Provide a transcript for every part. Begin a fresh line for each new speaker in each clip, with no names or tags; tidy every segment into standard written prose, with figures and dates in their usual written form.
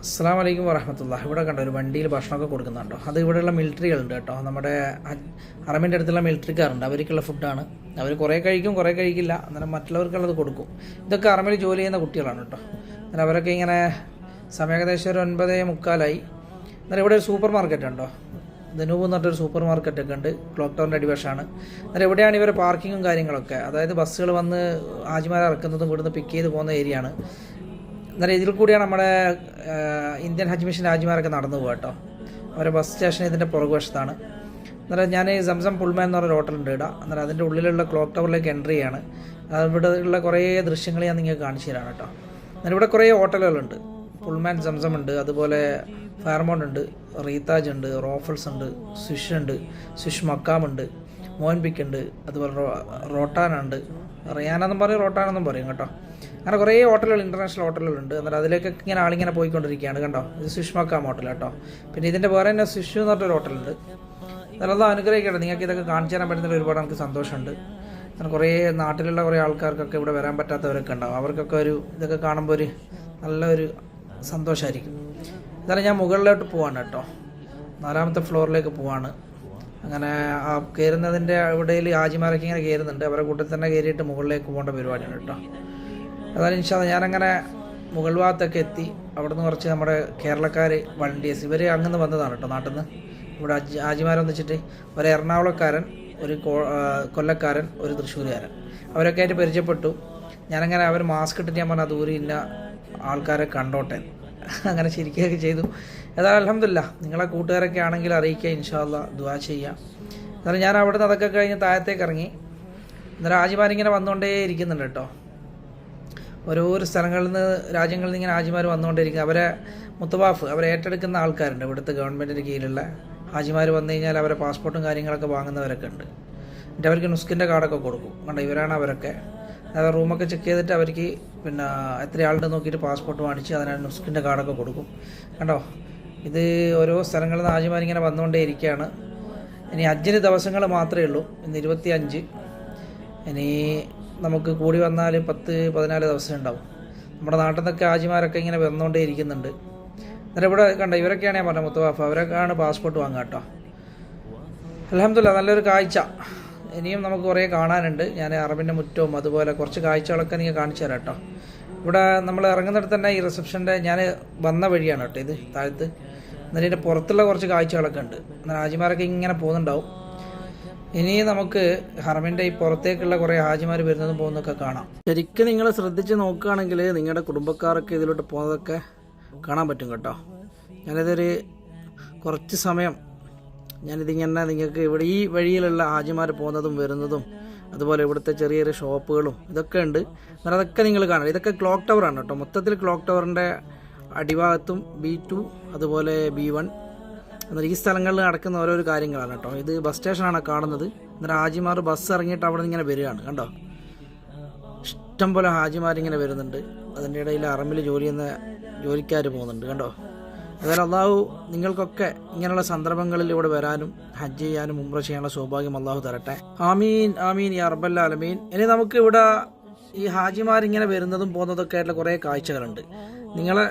അസ്സലാമു അലൈക്കും വറഹ്മത്തുള്ളാഹി. ഇവിടെ കണ്ടോ ഒരു വണ്ടിയിൽ ഭക്ഷണമൊക്കെ കൊടുക്കുന്നുണ്ടോ? അത് ഇവിടെയുള്ള മിലിറ്ററികളുണ്ട് കേട്ടോ. നമ്മുടെ ഹറമിൻ്റെ അടുത്തുള്ള മിലിറ്ററിക്കാരുണ്ട്. അവർക്കുള്ള ഫുഡാണ്. അവർ കുറേ കഴിക്കും, കുറേ കഴിക്കില്ല. അന്നേരം മറ്റുള്ളവർക്കുള്ളത് കൊടുക്കും. ഇതൊക്കെ ഹറമിൽ ജോലി ചെയ്യുന്ന കുട്ടികളാണ് കേട്ടോ. അന്നേരം അവരൊക്കെ ഇങ്ങനെ സമയം ഏകദേശം ഒരു 9:45. അന്നേരം ഇവിടെ ഒരു സൂപ്പർ മാർക്കറ്റ് ഉണ്ടോ? ധനൂബ് എന്ന് പറഞ്ഞൊരു സൂപ്പർ മാർക്കറ്റൊക്കെ ഉണ്ട്. ക്ലോക്ക് ടവറിൻ്റെ അടിവശമാണ്. അന്നേരം എവിടെയാണ് ഇവരെ പാർക്കിങ്ങും കാര്യങ്ങളൊക്കെ, അതായത് ബസ്സുകൾ വന്ന് ഹാജിമാരെ ഇറക്കുന്നതും ഇവിടുന്ന് പിക്ക് ചെയ്ത് പോകുന്ന ഏരിയയാണ്. അന്നേരം ഇതിൽ കൂടിയാണ് നമ്മുടെ ഇന്ത്യൻ ഹജ്ജ് മിഷൻ ഹാജിമാരൊക്കെ നടന്നു പോകുക കേട്ടോ. അവരെ ബസ് സ്റ്റേഷൻ ഇതിൻ്റെ പുറകുവശത്താണ്. അന്നേരം ഞാൻ സംസം പുൾമാൻ എന്ന് പറഞ്ഞൊരു ഹോട്ടലുണ്ട് ഇവിടെ. അന്നേരം അതിൻ്റെ ഉള്ളിലുള്ള ക്ലോക്ക് ടവറിലേക്ക് എൻട്രി ചെയ്യാണ്. ഇവിടെ ഉള്ള കുറേ ദൃശ്യങ്ങൾ ഞാൻ നിങ്ങൾക്ക് കാണിച്ചു തരാണ് കേട്ടോ. അന്നേരം ഇവിടെ കുറേ ഹോട്ടലുകളുണ്ട്. പുൾമാൻ സംസം ഉണ്ട്, അതുപോലെ ഫയർമോണ്ട് ഉണ്ട്, റീതാജ് ഉണ്ട്, റോഫൽസ് ഉണ്ട്, സ്വിഷ് ഉണ്ട്, സ്വിഷ് മക്കാമുണ്ട്, മോൻപിക്ക് ഉണ്ട്, അതുപോലെ റോട്ടാനുണ്ട്. റിയാനെന്നും പറയും, റോട്ടാനെന്നും പറയും കേട്ടോ. അങ്ങനെ കുറേ ഹോട്ടലുകൾ, ഇൻ്റർനാഷണൽ ഹോട്ടലുകളുണ്ട്. അന്നേരം അതിലേക്കൊക്കെ ഇങ്ങനെ ആളിങ്ങനെ പോയിക്കൊണ്ടിരിക്കുകയാണ് കണ്ടോ. ഇത് സ്വിഷ് മക്കാം ഹോട്ടൽ കേട്ടോ. പിന്നെ ഇതിൻ്റെ വേറെ തന്നെ സ്വിഷ് എന്ന് പറഞ്ഞൊരു ഹോട്ടലുണ്ട്. നല്ലത് അനുഗ്രഹിക്കട്ടെ. നിങ്ങൾക്ക് ഇതൊക്കെ കാണിച്ചു തരാൻ പറ്റുന്നതിൽ ഒരുപാട് നമുക്ക് സന്തോഷമുണ്ട്. അങ്ങനെ കുറേ നാട്ടിലുള്ള കുറേ ആൾക്കാർക്കൊക്കെ ഇവിടെ വരാൻ പറ്റാത്തവരൊക്കെ ഉണ്ടാവും. അവർക്കൊക്കെ ഇതൊക്കെ കാണുമ്പോൾ ഒരു നല്ലൊരു സന്തോഷമായിരിക്കും. എന്നാലും ഞാൻ മുകളിലോട്ട് പോവാണ് കേട്ടോ. 4ാമത്തെ ഫ്ലോറിലേക്ക് പോവാണ്. അങ്ങനെ ആ കയറുന്നതിൻ്റെ ഇവിടയിൽ ഹാജിമാരൊക്കെ ഇങ്ങനെ കയറുന്നുണ്ട്. അവരുടെ കൂട്ടത്തിൽ തന്നെ കയറിയിട്ട് മുകളിലേക്ക് പോകേണ്ട പരിപാടിയാണ് കേട്ടോ. അതായത് ഇൻഷാ അല്ലാഹ് ഞാനങ്ങനെ മുകൾ ഭാഗത്തൊക്കെ എത്തി. അവിടുന്ന് കുറച്ച് നമ്മുടെ കേരളക്കാർ വളണ്ടിയേഴ്സ്, ഇവർ അങ്ങനെ വന്നതാണ് കേട്ടോ നാട്ടിൽ നിന്ന്. ഇവിടെ ഹാജിമാരെന്ന് വെച്ചിട്ട് ഒരു എറണാകുളക്കാരൻ, ഒരു കൊല്ലക്കാരൻ, ഒരു തൃശ്ശൂരുകാരൻ, അവരൊക്കെ ആയിട്ട് പരിചയപ്പെട്ടു. ഞാനങ്ങനെ അവർ മാസ്ക് ഇട്ടിട്ട് ഞാൻ പറഞ്ഞ ദൂരെ ഇന്ന ആൾക്കാരെ കണ്ടോട്ടെ, അങ്ങനെ ശരിക്കൊക്കെ ചെയ്തു. ഏതായാലും അൽഹംദുലില്ലാ, നിങ്ങളെ കൂട്ടുകാരൊക്കെ ആണെങ്കിൽ അറിയിക്കുക, ഇൻഷാ അല്ലാഹ് ദുആ ചെയ്യാം. എന്നാലും ഞാൻ അവിടുന്ന് അതൊക്കെ കഴിഞ്ഞ് താഴത്തേക്ക് ഇറങ്ങി. അന്നേരം ഹാജിമാരിങ്ങനെ വന്നുകൊണ്ടേ ഇരിക്കുന്നുണ്ട് കേട്ടോ. ഓരോരോ സ്ഥലങ്ങളിൽ നിന്ന്, രാജ്യങ്ങളിൽ നിന്ന് ഇങ്ങനെ ഹാജിമാർ വന്നുകൊണ്ടിരിക്കുക. അവരെ മുത്തവാഫ്, അവരെ ഏറ്റെടുക്കുന്ന ആൾക്കാരുണ്ട്. ഇവിടുത്തെ ഗവൺമെൻറ്റിൻ്റെ കീഴിലുള്ള ഹാജിമാർ വന്നു കഴിഞ്ഞാൽ അവരെ പാസ്പോർട്ടും കാര്യങ്ങളൊക്കെ വാങ്ങുന്നവരൊക്കെ ഉണ്ട്. എന്നിട്ട് അവർക്ക് നുസ്കിൻ്റെ കാർഡൊക്കെ കൊടുക്കും. കണ്ടോ, ഇവരാണ് അവരൊക്കെ. അതായത് റൂമൊക്കെ ചെക്ക് ചെയ്തിട്ട് അവർക്ക് പിന്നെ എത്ര ആളുടെ നോക്കിയിട്ട് പാസ്പോർട്ട് വാങ്ങിച്ച് അതിനാണ് നുസ്കിൻ്റെ കാർഡൊക്കെ കൊടുക്കും. കണ്ടോ, ഇത് ഓരോ സ്ഥലങ്ങളിൽ നിന്ന് ഹാജിമാർ ഇങ്ങനെ വന്നുകൊണ്ടേ ഇരിക്കുകയാണ്. ഇനി ഹജ്ജിന് ദിവസങ്ങൾ മാത്രമേ ഉള്ളൂ. ഇന്ന് 25. ഇനി നമുക്ക് കൂടി വന്നാൽ 10-14 ദിവസം ഉണ്ടാവും. നമ്മുടെ നാട്ടിൽ നിന്നൊക്കെ ഹാജിമാരൊക്കെ ഇങ്ങനെ വന്നുകൊണ്ടേ ഇരിക്കുന്നുണ്ട്. അന്നേരം ഇവിടെ കണ്ട ഇവരൊക്കെയാണ് ഞാൻ പറഞ്ഞത് മുത്തവാഫ്, അവരൊക്കെയാണ് പാസ്പോർട്ട് വാങ്ങുക കേട്ടോ. അൽഹംദുലില്ലാ, നല്ലൊരു കാഴ്ച. ഇനിയും നമുക്ക് കുറേ കാണാനുണ്ട്. ഞാൻ അറബിൻ്റെ മുറ്റവും അതുപോലെ കുറച്ച് കാഴ്ചകളൊക്കെ നിങ്ങൾ കാണിച്ചു തരാം കേട്ടോ. ഇവിടെ നമ്മൾ ഇറങ്ങുന്നിടത്ത് തന്നെ ഈ റിസപ്ഷൻ്റെ ഞാൻ വന്ന വഴിയാണ് കേട്ടോ ഇത് താഴത്ത്. എന്നാലും ഇതിൻ്റെ പുറത്തുള്ള കുറച്ച് കാഴ്ചകളൊക്കെ ഉണ്ട്. എന്നാൽ ഹാജിമാരൊക്കെ ഇങ്ങനെ പോകുന്നുണ്ടാവും. ഇനി നമുക്ക് ഹറമിൻ്റെ ഈ പുറത്തേക്കുള്ള കുറേ ഹാജിമാർ വരുന്നതും പോകുന്നതൊക്കെ കാണാം. ശരിക്കും നിങ്ങൾ ശ്രദ്ധിച്ച് നോക്കുകയാണെങ്കിൽ നിങ്ങളുടെ കുടുംബക്കാരൊക്കെ ഇതിലോട്ട് പോകുന്നതൊക്കെ കാണാൻ പറ്റും കേട്ടോ. ഞാനിതൊരു കുറച്ച് സമയം ഞാനിതിങ്ങനെ നിങ്ങൾക്ക് ഇവിടെ ഈ വഴിയിലുള്ള ഹാജിമാർ പോകുന്നതും വരുന്നതും അതുപോലെ ഇവിടുത്തെ ചെറിയ ചെറിയ ഷോപ്പുകളും ഇതൊക്കെ ഉണ്ട്. എന്നാൽ അതൊക്കെ നിങ്ങൾ കാണാം. ഇതൊക്കെ ക്ലോക്ക് ടവറാണ് കേട്ടോ. മൊത്തത്തിൽ ക്ലോക്ക് ടവറിൻ്റെ അടിഭാഗത്തും B2 അതുപോലെ B1, എന്നാൽ ഈ സ്ഥലങ്ങളിൽ നടക്കുന്ന ഓരോരോ കാര്യങ്ങളാണ് കേട്ടോ. ഇത് ബസ് സ്റ്റേഷനാണ് കാണുന്നത്. എന്നാൽ ഹാജിമാർ ബസ് ഇറങ്ങിയിട്ട് അവിടെ നിന്ന് ഇങ്ങനെ വരികയാണ് കണ്ടോ. ഇഷ്ടം പോലെ ഹാജിമാരിങ്ങനെ വരുന്നുണ്ട്. അതിൻ്റെ ഇടയിൽ അറമിൽ ജോലി ചെയ്യുന്ന ജോലിക്കാർ പോകുന്നുണ്ട് കണ്ടോ. അതുപോലെ അള്ളാഹു നിങ്ങൾക്കൊക്കെ ഇങ്ങനെയുള്ള സന്ദർഭങ്ങളിൽ ഇവിടെ വരാനും ഹജ്ജ് ചെയ്യാനും ഉംറ ചെയ്യാനുള്ള സൗഭാഗ്യം അള്ളാഹു തരട്ടെ. ആമീൻ ആമീൻ യാ റബ്ബൽ ആലമീൻ. ഇനി നമുക്ക് ഇവിടെ ഈ ഹാജിമാരിങ്ങനെ വരുന്നതും പോകുന്നതൊക്കെ ആയിട്ടുള്ള കുറേ കാഴ്ചകളുണ്ട്. നിങ്ങളെ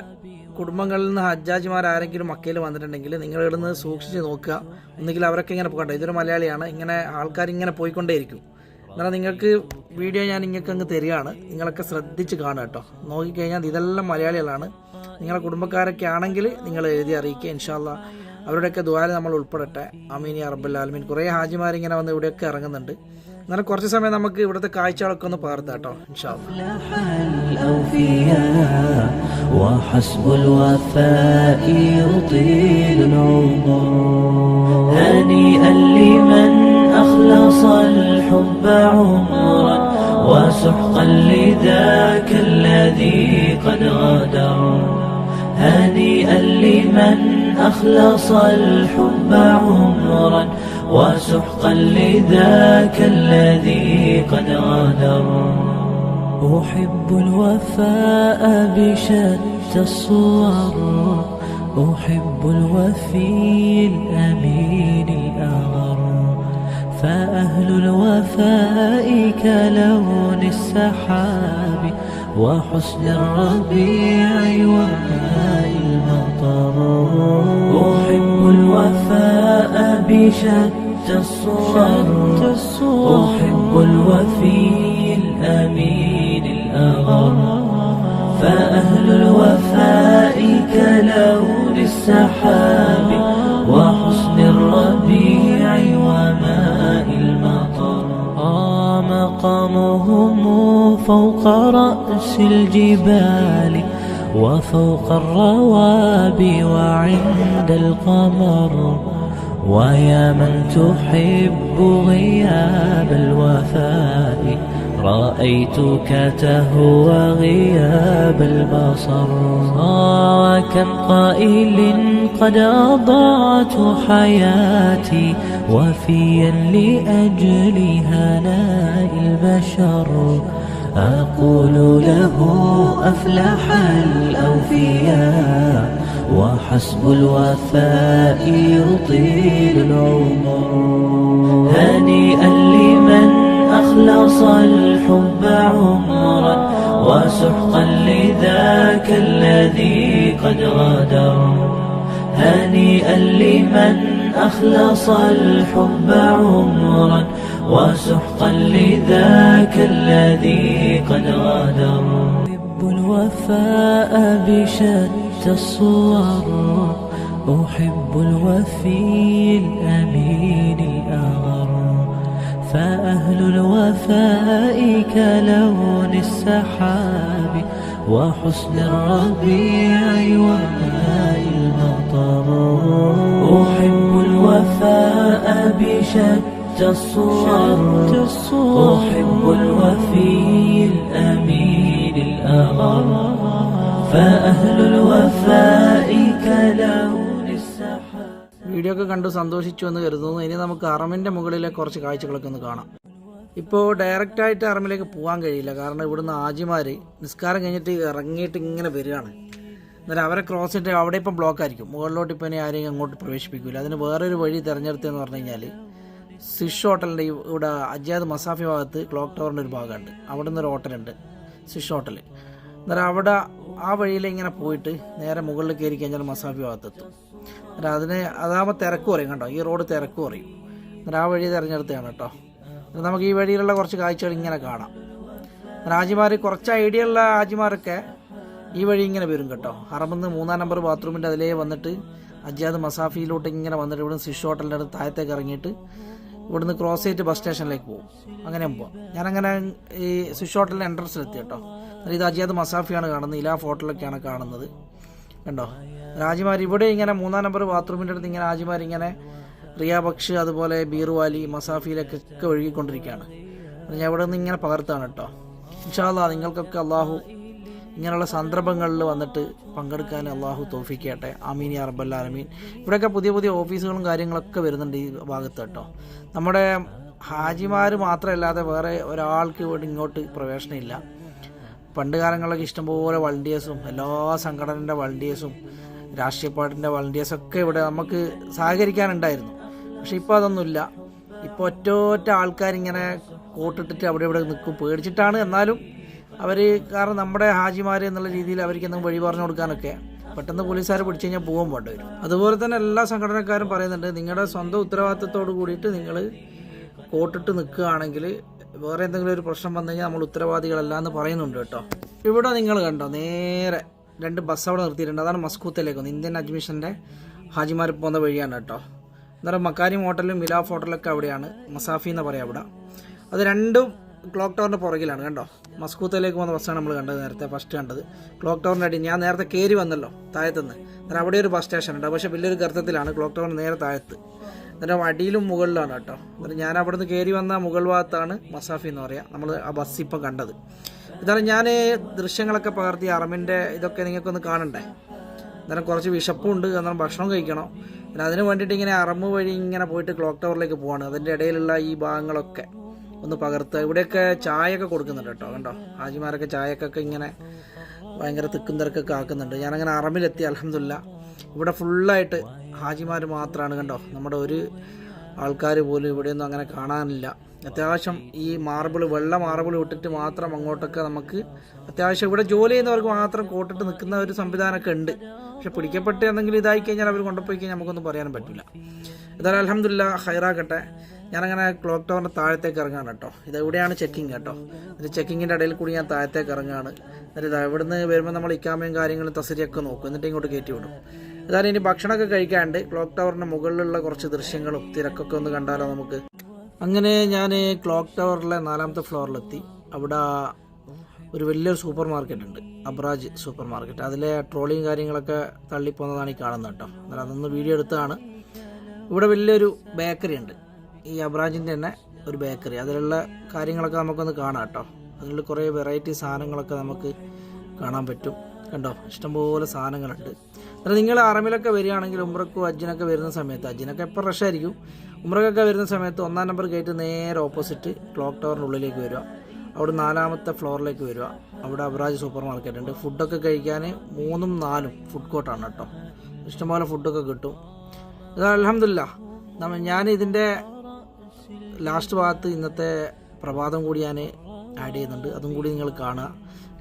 കുടുംബങ്ങളിൽ നിന്ന് ഹജ്ജാജിമാർ ആരെങ്കിലും മക്കയിൽ വന്നിട്ടുണ്ടെങ്കിൽ നിങ്ങൾ ഇവിടുന്ന് സൂക്ഷിച്ച് നോക്കുക. ഒന്നുകിൽ അവരൊക്കെ ഇങ്ങനെ പോകട്ടെ. ഇതൊരു മലയാളിയാണ്. ഇങ്ങനെ ആൾക്കാരിങ്ങനെ പോയിക്കൊണ്ടേയിരിക്കും. എന്നാൽ നിങ്ങൾക്ക് വീഡിയോ ഞാൻ നിങ്ങൾക്ക് അങ്ങ് തരികയാണ്. നിങ്ങളൊക്കെ ശ്രദ്ധിച്ച് കാണുക കേട്ടോ. നോക്കിക്കഴിഞ്ഞാൽ ഇതെല്ലാം മലയാളികളാണ്. നിങ്ങളെ കുടുംബക്കാരൊക്കെ ആണെങ്കിൽ നിങ്ങൾ എഴുതി അറിയിക്കുക. ഇൻഷാ അല്ലാഹ് അവരുടെയൊക്കെ ദുആയിൽ നമ്മൾ ഉൾപ്പെടട്ടെ. ആമീൻ യാ റബ്ബൽ ആലമീൻ. കുറേ ഹാജിമാരിങ്ങനെ വന്ന് ഇവിടെയൊക്കെ ഇറങ്ങുന്നുണ്ട്. എന്നാൽ കുറച്ച് സമയം നമുക്ക് ഇവിടുത്തെ കാഴ്ചകളൊക്കെ ഒന്ന് പകർത്താം കേട്ടോ. ഇൻഷാ
أല്ലാഹ്. وسحقا لذاك الذي قد غادر هنيئا لمن أخلص الحب عمرا وسحقا لذاك الذي قد غادر أحب الوفاء بشتى الصور أحب الوفي الأمين الأغر فأهل الوفاء كلون السحاب وحسن الربيع وماء المطر بشتى الصور أحب الوفي الأمين الأغر فأهل الوفاء كلون السحاب وحسن الربيع وماء المطر مقامهم فوق رأس الجبال وفوق الروابي وعند القمر ويا من تحب غياب الوفاء رأيتك تهوى غياب البصر وكم قائل قد أضعت حياتي وفيا لأجل هناء البشر أقول له أفلح الأوفياء وحسب الوفاء يطيل العمر هنيئا لمن أخلص الحب عمرا وسحقا لذاك الذي قد غدر هنيئا لمن أخلص الحب عمرا وسحقا لذاك الذي قد غدر أحب الوفاء بشتى الصور أحب الوفي الأمين الأغر فأهل الوفاء كلون السحاب وحسن الربيع وماء المطر أحب الوفاء بشتى الصور أحب الوفي الأمين الأغر فأهل الوفاء كلون السحاب
വീഡിയോ ഒക്കെ കണ്ടു സന്തോഷിച്ചു എന്ന് കരുതുന്നു. ഇനി നമുക്ക് ഹറമിൻ്റെ മുകളിലെ കുറച്ച് കാഴ്ചകളൊക്കെ ഒന്ന് കാണാം. ഇപ്പോൾ ഡയറക്റ്റായിട്ട് ഹറമിലേക്ക് പോകാൻ കഴിയില്ല, കാരണം ഇവിടുന്ന് ഹാജിമാർ നിസ്കാരം കഴിഞ്ഞിട്ട് ഇറങ്ങിയിട്ട് ഇങ്ങനെ വരികയാണ്. എന്നാലും അവരെ ക്രോസ് ചെയ്തിട്ട് അവിടെ ഇപ്പം ബ്ലോക്ക് ആയിരിക്കും. മുകളിലോട്ട് ഇപ്പം ഇനി ആരെയും അങ്ങോട്ട് പ്രവേശിപ്പിക്കില്ല. അതിന് വേറൊരു വഴി തിരഞ്ഞെടുത്തതെന്ന് പറഞ്ഞു കഴിഞ്ഞാൽ സിഷ് ഹോട്ടലിൻ്റെ ഇവിടെ അജാദ് മസാഫി ഭാഗത്ത് ക്ലോക്ക് ടവറിൻ്റെ ഒരു ഭാഗമുണ്ട്. അവിടെ നിന്നൊരു ഹോട്ടലുണ്ട്, സിഷ് ഹോട്ടൽ. എന്നാലും അവിടെ ആ വഴിയിൽ ഇങ്ങനെ പോയിട്ട് നേരെ മുകളിൽ കയറി കഴിഞ്ഞാൽ മസാഫി ഭാഗത്തെത്തും. എന്നാൽ അതാകുമ്പോൾ തിരക്ക് കുറയും കേട്ടോ. ഈ റോഡ് തിരക്ക് കുറയും. എന്നാൽ ആ വഴി തിരഞ്ഞെടുത്തതാണ് കേട്ടോ. നമുക്ക് ഈ വഴിയിലുള്ള കുറച്ച് കാഴ്ചകൾ ഇങ്ങനെ കാണാം. ഹാജിമാർ കുറച്ച് ഐഡിയ ഉള്ള ഹാജിമാരൊക്കെ ഈ വഴി ഇങ്ങനെ വരും കേട്ടോ. ഹറമിന്ന് 3-ാം നമ്പർ ബാത്റൂമിൻ്റെ അതിലേ വന്നിട്ട് അജാദ് മസാഫിയിലോട്ട് ഇങ്ങനെ വന്നിട്ട് ഇവിടുന്ന് സിഷ് ഹോട്ടലിൻ്റെ അടുത്ത് താഴത്തേക്ക് ഇറങ്ങിയിട്ട് ഇവിടുന്ന് ക്രോസ് ചെയ്തിട്ട് ബസ് സ്റ്റേഷനിലേക്ക് പോകും. അങ്ങനെ പോവാം. ഞാനങ്ങനെ ഈ സിഷ് ഹോട്ടലിൻ്റെ എൻട്രൻസിലെത്തി കേട്ടോ. ഇത് അജാദ് മസാഫിയാണ് കാണുന്നത്. ഇലാഫ് ഹോട്ടലൊക്കെയാണ് കാണുന്നത് കണ്ടോ. ഹാജിമാർ ഇവിടെ ഇങ്ങനെ 3-ാം നമ്പർ ബാത്റൂമിൻ്റെ അടുത്ത് ഇങ്ങനെ ഹാജിമാർ ഇങ്ങനെ റിയാ ബക്ഷ് അതുപോലെ ബീർവാലി മസാഫിയിലേക്കൊക്കെ ഒഴുകിക്കൊണ്ടിരിക്കുകയാണ്. ഞാൻ ഇവിടെ നിന്ന് ഇങ്ങനെ പകർത്താണ് കേട്ടോ. ഇൻഷാ അല്ലാഹ് നിങ്ങൾക്കൊക്കെ അള്ളാഹു ഇങ്ങനെയുള്ള സന്ദർഭങ്ങളിൽ വന്നിട്ട് പങ്കെടുക്കാൻ അള്ളാഹു തൗഫീഖ് ചെയ്യട്ടെ. ആമീൻ യാ റബ്ബൽ ആലമീൻ. ഇവിടെയൊക്കെ പുതിയ പുതിയ ഓഫീസുകളും കാര്യങ്ങളൊക്കെ വരുന്നുണ്ട് ഈ ഭാഗത്ത് കേട്ടോ. നമ്മുടെ ഹാജിമാർ മാത്രമല്ലാതെ വേറെ ഒരാൾക്ക് ഇവിടെ ഇങ്ങോട്ട് പ്രവേശനമില്ല. പണ്ട് കാലങ്ങളിലൊക്കെ ഇഷ്ടംപോലെ വളണ്ടിയേഴ്സും എല്ലാ സംഘടനയുടെ വളണ്ടിയേഴ്സും രാഷ്ട്രീയ പാർട്ടിൻ്റെ വളണ്ടിയേഴ്സൊക്കെ ഇവിടെ നമുക്ക് സഹകരിക്കാനുണ്ടായിരുന്നു. പക്ഷെ ഇപ്പോൾ അതൊന്നുമില്ല. ഇപ്പോൾ ഒറ്റ ആൾക്കാരിങ്ങനെ കോട്ടിട്ടിട്ട് അവിടെ ഇവിടെ നിൽക്കും, പേടിച്ചിട്ടാണ്. എന്നാലും അവർ കാരണം നമ്മുടെ ഹാജിമാർ എന്നുള്ള രീതിയിൽ അവർക്ക് എന്തെങ്കിലും വഴി പറഞ്ഞു കൊടുക്കാനൊക്കെ പെട്ടെന്ന് പോലീസുകാർ പിടിച്ചു കഴിഞ്ഞാൽ പോകാൻ പോകേണ്ടി വരും. അതുപോലെ തന്നെ എല്ലാ സംഘടനക്കാരും പറയുന്നുണ്ട്, നിങ്ങളുടെ സ്വന്തം ഉത്തരവാദിത്തത്തോട് കൂടിയിട്ട് നിങ്ങൾ കോട്ടിട്ട് നിൽക്കുകയാണെങ്കിൽ വേറെ എന്തെങ്കിലും ഒരു പ്രശ്നം വന്നു കഴിഞ്ഞാൽ നമ്മൾ ഉത്തരവാദികളല്ല എന്ന് പറയുന്നുണ്ട് കേട്ടോ. ഇവിടെ നിങ്ങൾ കണ്ടോ, നേരെ 2 ബസ് അവിടെ നിർത്തിയിട്ടുണ്ട്. അതാണ് മസ്കൂത്തിലേക്ക് വന്നത്. ഇന്ത്യൻ അഡ്മിഷൻ്റെ ഹാജിമാർ പോകുന്ന വഴിയാണ് കേട്ടോ. അന്നേരം മക്കാരിം ഹോട്ടലും മിലാഫ് ഹോട്ടലൊക്കെ അവിടെയാണ്. മസാഫി എന്ന് പറയാം അവിടെ. അത് രണ്ടും ക്ലോക്ക് ടവറിൻ്റെ പുറകിലാണ് കണ്ടോ. മസ്കൂത്തിലേക്ക് പോകുന്ന ബസ്സാണ് നമ്മൾ കണ്ടത്, നേരത്തെ ഫസ്റ്റ് കണ്ടത്. ക്ലോക്ക് ടവറിൻ്റെ അടി ഞാൻ നേരത്തെ കയറി വന്നല്ലോ താഴത്തുനിന്ന്. അന്നേരം അവിടെ ഒരു ബസ് സ്റ്റേഷൻ ഉണ്ട്, പക്ഷേ വലിയൊരു ഗർത്തത്തിലാണ്. ക്ലോക്ക് ടവറിന് നേരെ താഴത്ത്. അന്നേരം അടിയിലും മുകളിലാണ് കേട്ടോ. അന്നേരം ഞാൻ അവിടെ നിന്ന് കയറി വന്ന മുകൾ ഭാഗത്താണ് മസാഫി എന്ന് പറയാം. നമ്മൾ ആ ബസ് ഇപ്പം കണ്ടത് ഇതാണ്. ഞാൻ ദൃശ്യങ്ങളൊക്കെ പകർത്തി ഹറമിൻ്റെ ഇതൊക്കെ നിങ്ങൾക്കൊന്ന് കാണണ്ടേ. അന്നേരം കുറച്ച് വിശപ്പുണ്ട്, അന്നേരം ഭക്ഷണം കഴിക്കണം. പിന്നെ അതിന് വേണ്ടിയിട്ട് ഇങ്ങനെ ഹറമ് വഴി ഇങ്ങനെ പോയിട്ട് ക്ലോക്ക് ടവറിലേക്ക് പോവാണ്. അതിൻ്റെ ഇടയിലുള്ള ഈ ഭാഗങ്ങളൊക്കെ ഒന്ന് പകർത്തുക. ഇവിടെയൊക്കെ ചായയൊക്കെ കൊടുക്കുന്നുണ്ട് കേട്ടോ. കണ്ടോ, ഹാജിമാരൊക്കെ ചായക്കൊക്കെ ഇങ്ങനെ ഭയങ്കര തിക്കും തിരക്കൊക്കെ ആക്കുന്നുണ്ട്. ഞാനങ്ങനെ ഹറമിലെത്തി അൽഹംദുലില്ലാ. ഇവിടെ ഫുള്ളായിട്ട് ഹാജിമാർ മാത്രമാണ് കണ്ടോ. നമ്മുടെ ഒരു ആൾക്കാർ പോലും ഇവിടെയൊന്നും അങ്ങനെ കാണാനില്ല. അത്യാവശ്യം ഈ വെള്ള മാർബിൾ ഇട്ടിട്ട് മാത്രം അങ്ങോട്ടൊക്കെ നമുക്ക് അത്യാവശ്യം ഇവിടെ ജോലി ചെയ്യുന്നവർക്ക് മാത്രം കോട്ടിട്ട് നിൽക്കുന്ന ഒരു സംവിധാനമൊക്കെ ഉണ്ട്. പക്ഷെ പിടിക്കപ്പെട്ട് എന്തെങ്കിലും ഇതായി കഴിഞ്ഞാൽ അവർ കൊണ്ടുപോയി കഴിഞ്ഞാൽ നമുക്കൊന്നും പറയാനും പറ്റില്ല. എന്തായാലും അൽഹംദുലില്ലാ ഹൈറാക്കട്ടെ. ഞാനങ്ങനെ ക്ലോക്ക് ടവറിൻ്റെ താഴത്തേക്ക് ഇറങ്ങാണ് കേട്ടോ. ഇതെവിടെയാണ് ചെക്കിങ് കേട്ടോ. എന്നിട്ട് ചെക്കിങ്ങിൻ്റെ ഇടയിൽ കൂടി ഞാൻ താഴത്തേക്ക് ഇറങ്ങാണ്. എന്നിട്ട് ഇവിടുന്ന് വരുമ്പോൾ നമ്മൾ ഇക്കാമയും കാര്യങ്ങളും തസരിയൊക്കെ നോക്കും, എന്നിട്ട് ഇങ്ങോട്ട് കയറ്റി വിടും. ഏതായാലും ഇനി ഭക്ഷണമൊക്കെ കഴിക്കാണ്ട് ക്ലോക്ക് ടവറിൻ്റെ മുകളിലുള്ള കുറച്ച് ദൃശ്യങ്ങളും തിരക്കൊക്കെ ഒന്ന് കണ്ടാലോ നമുക്ക്. അങ്ങനെ ഞാൻ ക്ലോക്ക് ടവറിലെ 4ാമത്തെ ഫ്ലോറിലെത്തി. അവിടെ ഒരു വലിയൊരു സൂപ്പർ മാർക്കറ്റ് ഉണ്ട്, അബ്രാജ് സൂപ്പർ മാർക്കറ്റ്. അതിലെ ട്രോളിയും കാര്യങ്ങളൊക്കെ തള്ളിപ്പോകുന്നതാണ് ഈ കാണുന്നത് കേട്ടോ. എന്നാൽ അതൊന്ന് വീഡിയോ എടുത്തതാണ്. ഇവിടെ വലിയൊരു ബേക്കറി ഉണ്ട്, ഈ അബ്രാജിൻ്റെ തന്നെ ഒരു ബേക്കറി. അതിലുള്ള കാര്യങ്ങളൊക്കെ നമുക്കൊന്ന് കാണാം കേട്ടോ. അതിൽ കുറേ വെറൈറ്റി സാധനങ്ങളൊക്കെ നമുക്ക് കാണാൻ പറ്റും. കണ്ടോ, ഇഷ്ടംപോലെ സാധനങ്ങളുണ്ട്. എന്നാൽ നിങ്ങൾ അറമിലൊക്കെ വരികയാണെങ്കിൽ ഉംറക്കും ഹജ്ജിനൊക്കെ വരുന്ന സമയത്ത്, ഹജ്ജിനൊക്കെ എപ്പോൾ റഷായിരിക്കും, ഉംറക്കൊക്കെ വരുന്ന സമയത്ത് 1-ാം നമ്പർ ഗേറ്റ് നേരെ ഓപ്പോസിറ്റ് ക്ലോക്ക് ടവറിൻ്റെ ഉള്ളിലേക്ക് വരിക. അവിടെ 4ാമത്തെ ഫ്ലോറിലേക്ക് വരിക. അവിടെ അബ്രാജ് സൂപ്പർ മാർക്കറ്റ് ഉണ്ട്. ഫുഡൊക്കെ കഴിക്കാൻ 3ഉം 4ഉം ഫുഡ് കോർട്ടാണ് കേട്ടോ. ഇഷ്ടംപോലെ ഫുഡൊക്കെ കിട്ടും. അതാ അൽഹംദുലില്ലാ ഞാൻ ഇതിൻ്റെ ലാസ്റ്റ് ഭാഗത്ത് ഇന്നത്തെ പ്രഭാതം കൂടി ഞാൻ ആഡ് ചെയ്യുന്നുണ്ട്. അതും കൂടി നിങ്ങൾ കാണുക.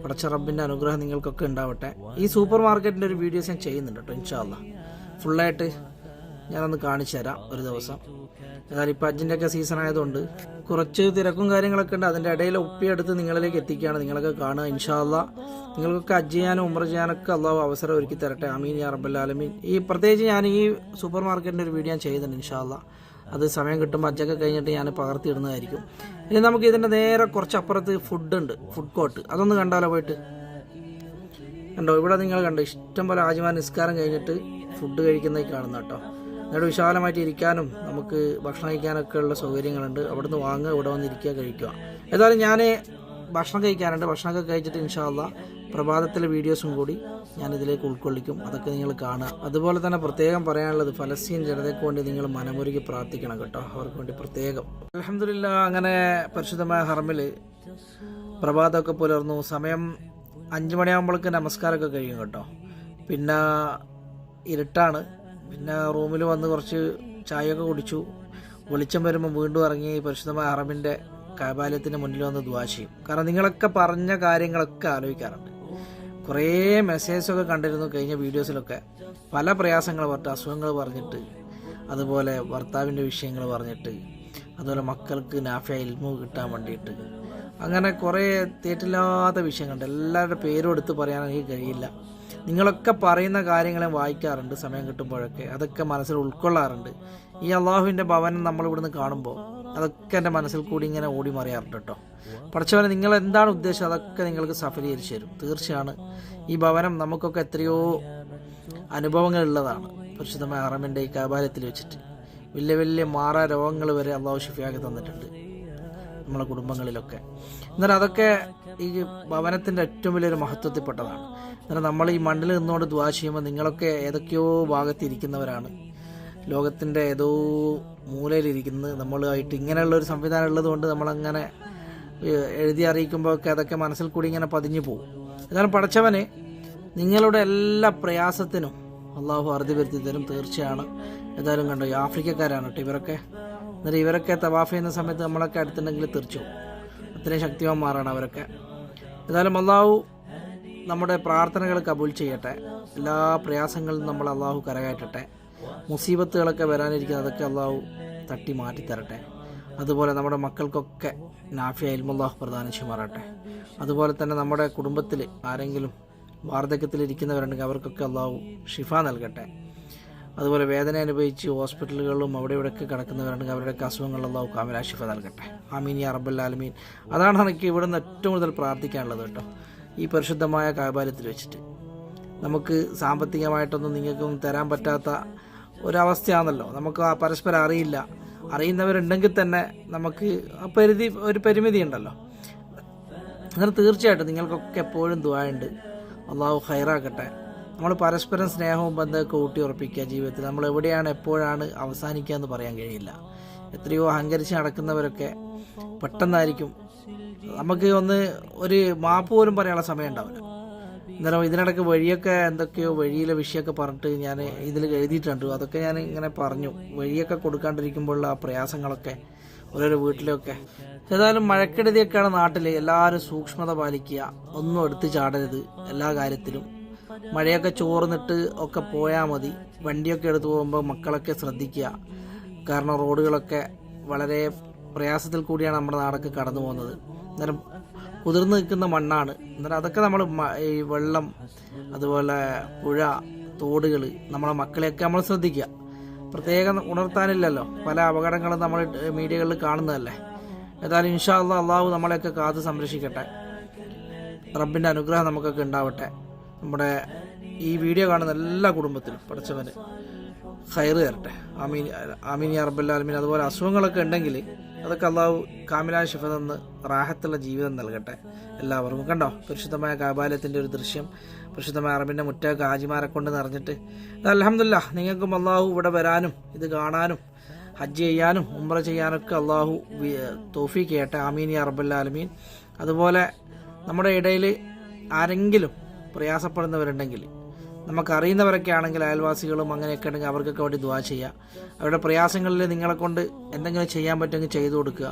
പടച്ച റബ്ബിൻ്റെ അനുഗ്രഹം നിങ്ങൾക്കൊക്കെ ഉണ്ടാവട്ടെ. ഈ സൂപ്പർ മാർക്കറ്റിൻ്റെ ഒരു വീഡിയോസ് ഞാൻ ചെയ്യുന്നുണ്ട് കേട്ടോ. ഇൻഷാ അല്ലാ ഫുള്ളായിട്ട് ഞാനൊന്ന് കാണിച്ചു തരാം ഒരു ദിവസം. അതായത് ഇപ്പോൾ ഹജ്ജിൻ്റെയൊക്കെ സീസൺ ആയതുകൊണ്ട് കുറച്ച് തിരക്കും കാര്യങ്ങളൊക്കെ ഉണ്ട്. അതിൻ്റെ ഇടയിൽ ഒപ്പിയെടുത്ത് നിങ്ങളിലേക്ക് എത്തിക്കുകയാണ്. നിങ്ങളൊക്കെ കാണുക. ഇൻഷാ അല്ലാ നിങ്ങൾക്കൊക്കെ ഹജ്ജ് ചെയ്യാനും ഉംറ ചെയ്യാനൊക്കെ അള്ളാഹു അവസരം ഒരുക്കി തരട്ടെ. ആമീൻ യാ റബ്ബൽ ആലമീൻ. ഈ പ്രത്യേകിച്ച് ഞാൻ ഈ സൂപ്പർ മാർക്കറ്റിൻ്റെ ഒരു വീഡിയോ ഞാൻ ചെയ്യുന്നുണ്ട്. ഇൻഷാ അല്ലാ അത് സമയം കിട്ടുമ്പോൾ ഹജ്ജൊക്കെ കഴിഞ്ഞിട്ട് ഞാൻ പകർത്തിയിടുന്നതായിരിക്കും. ഇനി നമുക്ക് ഇതിൻ്റെ നേരെ കുറച്ചപ്പുറത്ത് ഫുഡുണ്ട്, ഫുഡ് കോർട്ട്. അതൊന്ന് കണ്ടാലോ പോയിട്ട്. കണ്ടോ, ഇവിടെ നിങ്ങൾ കണ്ടോ ഇഷ്ടംപോലെ ആജിമാൻ നിസ്കാരം കഴിഞ്ഞിട്ട് ഫുഡ് കഴിക്കുന്നതായി കാണുന്ന കേട്ടോ. എന്നിട്ട് വിശാലമായിട്ട് ഇരിക്കാനും നമുക്ക് ഭക്ഷണം കഴിക്കാനൊക്കെ ഉള്ള സൗകര്യങ്ങളുണ്ട്. അവിടുന്ന് വാങ്ങുക, ഇവിടെ വന്ന് ഇരിക്കുക, കഴിക്കുക. ഏതായാലും ഞാൻ ഭക്ഷണം കഴിക്കാനുണ്ട്. ഭക്ഷണമൊക്കെ കഴിച്ചിട്ട് ഇൻഷാ അല്ലാ പ്രഭാതത്തിലെ വീഡിയോസും കൂടി ഞാൻ ഇതിലേക്ക് ഉൾക്കൊള്ളിക്കും. അതൊക്കെ നിങ്ങൾ കാണുക. അതുപോലെ തന്നെ പ്രത്യേകം പറയാനുള്ളത് ഫലസ്തീൻ ജനതയ്ക്ക് വേണ്ടി നിങ്ങൾ മനമുരുകി പ്രാർത്ഥിക്കണം കേട്ടോ. അവർക്ക് വേണ്ടി പ്രത്യേകം. അൽഹംദുലില്ലാ അങ്ങനെ പരിശുദ്ധമായ ഹറമിൽ പ്രഭാതമൊക്കെ പുലർന്നു. സമയം 5 മണിയാകുമ്പോഴേക്ക് നമസ്കാരമൊക്കെ കഴിയും കേട്ടോ. പിന്നെ ഇരുട്ടാണ്. പിന്നെ റൂമിൽ വന്ന് കുറച്ച് ചായയൊക്കെ കുടിച്ചു. വെളിച്ചം വരുമ്പോൾ വീണ്ടും ഇറങ്ങി പരിശുദ്ധമായ ഹറമിൻ്റെ കഅബാലയത്തിൻ്റെ മുന്നിൽ വന്ന് ദുആ ചെയ്യും. കാരണം നിങ്ങളൊക്കെ പറഞ്ഞ കാര്യങ്ങളൊക്കെ ആലോചിക്കാറുണ്ട്. കുറേ മെസ്സേജൊക്കെ കണ്ടിരുന്നു കഴിഞ്ഞ വീഡിയോസിലൊക്കെ. പല പ്രയാസങ്ങൾ പറഞ്ഞിട്ട്, അസുഖങ്ങൾ പറഞ്ഞിട്ട്, അതുപോലെ ഭർത്താവിൻ്റെ വിഷയങ്ങൾ പറഞ്ഞിട്ട്, അതുപോലെ മക്കൾക്ക് നാഫിയ ഇൽമു കിട്ടാൻ വേണ്ടിയിട്ട്, അങ്ങനെ കുറേ തേറ്റില്ലാത്ത വിഷയങ്ങളുണ്ട്. എല്ലാവരുടെ പേരും എടുത്ത് പറയാൻ എനിക്ക് കഴിയില്ല. നിങ്ങളൊക്കെ പറയുന്ന കാര്യങ്ങളെ വായിക്കാറുണ്ട് സമയം കിട്ടുമ്പോഴൊക്കെ. അതൊക്കെ മനസ്സിൽ ഉൾക്കൊള്ളാറുണ്ട്. ഈ അള്ളാഹുവിൻ്റെ ഭവനം നമ്മളിവിടുന്ന് കാണുമ്പോൾ അതൊക്കെ എൻ്റെ മനസ്സിൽ കൂടി ഇങ്ങനെ ഓടി മറിയാറുണ്ട് കേട്ടോ. പഠിച്ചവനെ നിങ്ങൾ എന്താണ് ഉദ്ദേശിച്ചത് അതൊക്കെ നിങ്ങൾക്ക് സഫലീകരിച്ചു തരും. തീർച്ചയാണ് ഈ ഭവനം നമുക്കൊക്കെ എത്രയോ അനുഭവങ്ങളുള്ളതാണ്. പരിശുദ്ധമായ ഹറമിൻ്റെ ഈ കഅബാലയത്തിൽ വെച്ചിട്ട് വലിയ വലിയ മാറാ രോഗങ്ങൾ വരെ അള്ളാഹു ശിഫയാക്കി തന്നിട്ടുണ്ട് നമ്മളെ കുടുംബങ്ങളിലൊക്കെ. എന്നാൽ അതൊക്കെ ഈ ഭവനത്തിൻ്റെ ഏറ്റവും വലിയൊരു മഹത്വത്തിൽപ്പെട്ടതാണ്. എന്നാൽ നമ്മൾ ഈ മണ്ണിൽ നിന്നുകൊണ്ട് ദുആ ചെയ്യുമ്പോൾ നിങ്ങളൊക്കെ ഏതൊക്കെയോ ഭാഗത്തിരിക്കുന്നവരാണ്. ലോകത്തിൻ്റെ ഏതോ മൂലയിലിരിക്കുന്നത് നമ്മളുമായിട്ട് ഇങ്ങനെയുള്ളൊരു സംവിധാനം ഉള്ളത് കൊണ്ട് നമ്മളങ്ങനെ എഴുതി അറിയിക്കുമ്പോഴൊക്കെ അതൊക്കെ മനസ്സിൽ കൂടി ഇങ്ങനെ പതിഞ്ഞു പോകും. എന്നാലും പടച്ചവന് നിങ്ങളുടെ എല്ലാ പ്രയാസത്തിനും അള്ളാഹു അറുതി വരുത്തി തരും. തീർച്ചയാണ്. ഏതായാലും കണ്ടോ ഈ ആഫ്രിക്കക്കാരാണ് കേട്ടോ ഇവരൊക്കെ. എന്നിട്ട് ഇവരൊക്കെ തവാഫ് ചെയ്യുന്ന സമയത്ത് നമ്മളൊക്കെ അടുത്തുണ്ടെങ്കിൽ തീർച്ചു അത്രയും ശക്തിവാന്മാരാണ് അവരൊക്കെ. ഏതായാലും അള്ളാഹു നമ്മുടെ പ്രാർത്ഥനകൾ കബൂൽ ചെയ്യട്ടെ. എല്ലാ പ്രയാസങ്ങളും നമ്മൾ അള്ളാഹു കരകയറ്റട്ടെ. മുസീബത്തുകളൊക്കെ വരാനിരിക്കുന്നത് അതൊക്കെ അള്ളാഹു തട്ടി മാറ്റിത്തരട്ടെ. അതുപോലെ നമ്മുടെ മക്കൾക്കൊക്കെ നാഫിയ ഇൽമു അല്ലാഹു പ്രദാനം ചെയ്യുമാറാട്ടെ. അതുപോലെ തന്നെ നമ്മുടെ കുടുംബത്തിൽ ആരെങ്കിലും വാർദ്ധക്യത്തിലിരിക്കുന്നവരുണ്ടെങ്കിൽ അവർക്കൊക്കെ അള്ളാഹു ഷിഫ നൽകട്ടെ. അതുപോലെ വേദന അനുഭവിച്ച് ഹോസ്പിറ്റലുകളിലും അവിടെ ഇവിടെയൊക്കെ കിടക്കുന്നവരുണ്ടെങ്കിൽ അവരുടെയൊക്കെ അസുഖങ്ങൾ അള്ളാഹു കാമിലാ ഷിഫ നൽകട്ടെ. ആമീൻ യാ റബ്ബൽ ആലമീൻ. അതാണ് എനിക്ക് ഇവിടുന്ന് ഏറ്റവും കൂടുതൽ പ്രാർത്ഥിക്കാനുള്ളത് കേട്ടോ. ഈ പരിശുദ്ധമായ കഅബാലയത്തിൽ വെച്ചിട്ട് നമുക്ക് സാമ്പത്തികമായിട്ടൊന്നും നിങ്ങൾക്കൊന്നും തരാൻ പറ്റാത്ത ഒരവസ്ഥയാണല്ലോ. നമുക്ക് പരസ്പരം അറിയില്ല. അറിയുന്നവരുണ്ടെങ്കിൽ തന്നെ നമുക്ക് ഒരു പരിമിതി ഉണ്ടല്ലോ. അങ്ങനെ തീർച്ചയായിട്ടും നിങ്ങൾക്കൊക്കെ എപ്പോഴും ദുആയുണ്ട്. അള്ളാഹു ഖൈറാക്കട്ടെ. നമ്മൾ പരസ്പരം സ്നേഹവും ബന്ധമൊക്കെ ഊട്ടി ഉറപ്പിക്കുക ജീവിതത്തിൽ. നമ്മൾ എവിടെയാണ് എപ്പോഴാണ് അവസാനിക്കുക എന്ന് പറയാൻ കഴിയില്ല. എത്രയോ അഹങ്കരിച്ച് നടക്കുന്നവരൊക്കെ പെട്ടെന്നായിരിക്കും നമുക്ക് ഒരു മാപ്പ് പോലും പറയാനുള്ള സമയം ഉണ്ടാവില്ല. അന്നേരം ഇതിനിടയ്ക്ക് വഴിയൊക്കെ എന്തൊക്കെയോ വഴിയിലെ വിഷയമൊക്കെ പറഞ്ഞിട്ട് ഞാൻ ഇതിൽ എഴുതിയിട്ടുണ്ട്. അതൊക്കെ ഞാൻ ഇങ്ങനെ പറഞ്ഞു. വഴിയൊക്കെ കൊടുക്കാണ്ടിരിക്കുമ്പോഴുള്ള ആ പ്രയാസങ്ങളൊക്കെ ഓരോരോ വീട്ടിലൊക്കെ. ഏതായാലും മഴക്കെടുതിയൊക്കെയാണ് നാട്ടിൽ. എല്ലാവരും സൂക്ഷ്മത പാലിക്കുക, ഒന്നും എടുത്ത് ചാടരുത് എല്ലാ കാര്യത്തിലും. മഴയൊക്കെ ചോർന്നിട്ട് ഒക്കെ പോയാൽ മതി. വണ്ടിയൊക്കെ എടുത്തു പോകുമ്പോൾ മക്കളൊക്കെ ശ്രദ്ധിക്കുക. കാരണം റോഡുകളൊക്കെ വളരെ പ്രയാസത്തിൽ കൂടിയാണ് നമ്മുടെ നാടൊക്കെ കടന്നു പോകുന്നത്. അന്നേരം കുതിർന്ന് നിൽക്കുന്ന മണ്ണാണ്. അന്നേരം അതൊക്കെ നമ്മൾ ഈ വെള്ളം, അതുപോലെ പുഴ, തോടുകൾ, നമ്മളെ മക്കളെയൊക്കെ നമ്മൾ ശ്രദ്ധിക്കുക. പ്രത്യേകം ഉണർത്താനില്ലല്ലോ, പല അപകടങ്ങളും നമ്മൾ മീഡിയകളിൽ കാണുന്നതല്ലേ. ഏതായാലും ഇൻഷാ അല്ലാഹ് അള്ളാഹു നമ്മളെയൊക്കെ കാത്ത് സംരക്ഷിക്കട്ടെ. റബ്ബിൻ്റെ അനുഗ്രഹം നമുക്കൊക്കെ ഉണ്ടാവട്ടെ. നമ്മുടെ ഈ വീഡിയോ കാണുന്ന എല്ലാ കുടുംബത്തിലും പഠിച്ചവന് ഖൈറ് തരട്ടെ. ആമീൻ ആമീൻ യാ റബ്ബൽ ആലമീൻ. അതുപോലെ അസുഖങ്ങളൊക്കെ ഉണ്ടെങ്കിൽ അതൊക്കെ അള്ളാഹു കാമിലായ ശിഫ തന്ന് റാഹത്തുള്ള ജീവിതം നൽകട്ടെ എല്ലാവർക്കും. കണ്ടോ പരിശുദ്ധമായ കാബാലയത്തിൻ്റെ ഒരു ദൃശ്യം, പരിശുദ്ധമായ അറബിൻ്റെ മുറ്റൊക്കെ ഹാജിമാരെ കൊണ്ട് നിറഞ്ഞിട്ട്. അൽഹംദുലില്ലാഹ് നിങ്ങൾക്കും അള്ളാഹു ഇവിടെ വരാനും ഇത് കാണാനും ഹജ്ജ് ചെയ്യാനും ഉംറ ചെയ്യാനൊക്കെ അള്ളാഹു തൗഫീഖ് ചെയ്യട്ടെ. ആമീൻ യാ റബ്ബൽ ആലമീൻ. അതുപോലെ നമ്മുടെ ഇടയിൽ ആരെങ്കിലും പ്രയാസപ്പെടുന്നവരുണ്ടെങ്കിൽ, നമുക്കറിയുന്നവരൊക്കെ ആണെങ്കിൽ അയൽവാസികളും അങ്ങനെയൊക്കെ ഉണ്ടെങ്കിൽ അവർക്കൊക്കെ വേണ്ടി ദുആ ചെയ്യുക. അവരുടെ പ്രയാസങ്ങളിൽ നിങ്ങളെ കൊണ്ട് എന്തെങ്കിലും ചെയ്യാൻ പറ്റുമെങ്കിൽ ചെയ്തു കൊടുക്കുക.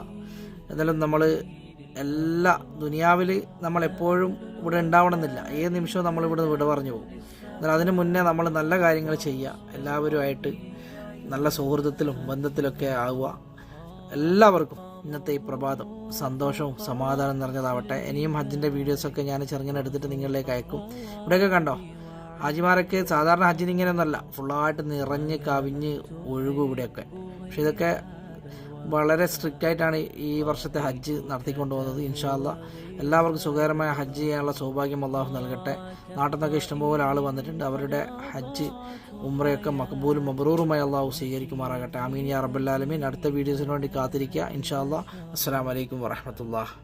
എന്നാലും നമ്മൾ എല്ലാ ദുനിയാവിൽ നമ്മളെപ്പോഴും ഇവിടെ ഉണ്ടാവണമെന്നില്ല. ഏത് നിമിഷവും നമ്മളിവിടെ വിട പറഞ്ഞു പോകും. എന്നാൽ അതിന് മുന്നേ നമ്മൾ നല്ല കാര്യങ്ങൾ ചെയ്യുക. എല്ലാവരുമായിട്ട് നല്ല സൗഹൃദത്തിലും ബന്ധത്തിലൊക്കെ ആവുക. എല്ലാവർക്കും ഇന്നത്തെ ഈ പ്രഭാതം സന്തോഷവും സമാധാനം നിറഞ്ഞതാവട്ടെ. ഇനിയും ഹജ്ജിൻ്റെ വീഡിയോസൊക്കെ ഞാൻ ചെറുങ്ങനെ എടുത്തിട്ട് നിങ്ങളിലേക്ക് അയക്കും. ഇവിടെയൊക്കെ കണ്ടോ ഹാജിമാരൊക്കെ സാധാരണ ഹജ്ജിന് ഇങ്ങനെയൊന്നുമല്ല, ഫുള്ളായിട്ട് നിറഞ്ഞ് കവിഞ്ഞ് ഒഴുകും ഇവിടെയൊക്കെ. പക്ഷെ ഇതൊക്കെ വളരെ സ്ട്രിക്റ്റ് ആയിട്ടാണ് ഈ വർഷത്തെ ഹജ്ജ് നടത്തിക്കൊണ്ടു പോകുന്നത്. ഇൻഷാ അല്ലാഹ് എല്ലാവർക്കും സുഖകരമായ ഹജ്ജ് ചെയ്യാനുള്ള സൗഭാഗ്യം അള്ളാഹു നൽകട്ടെ. നാട്ടിൽ നിന്നൊക്കെ ഇഷ്ടംപോലെ ആൾ വന്നിട്ടുണ്ട്. അവരുടെ ഹജ്ജ് ഉംറയൊക്കെ മഖബൂലും മബ്റൂറുമായി അള്ളാഹു സ്വീകരിക്കുമാറാകട്ടെ. ആമീൻ യാ റബ്ബൽ ആലമീൻ. അടുത്ത വീഡിയോസിന് വേണ്ടി കാത്തിരിക്കുക ഇൻഷാ അല്ലാഹ്. അസ്സലാമു അലൈക്കും വറഹ്മത്തുള്ളാഹി.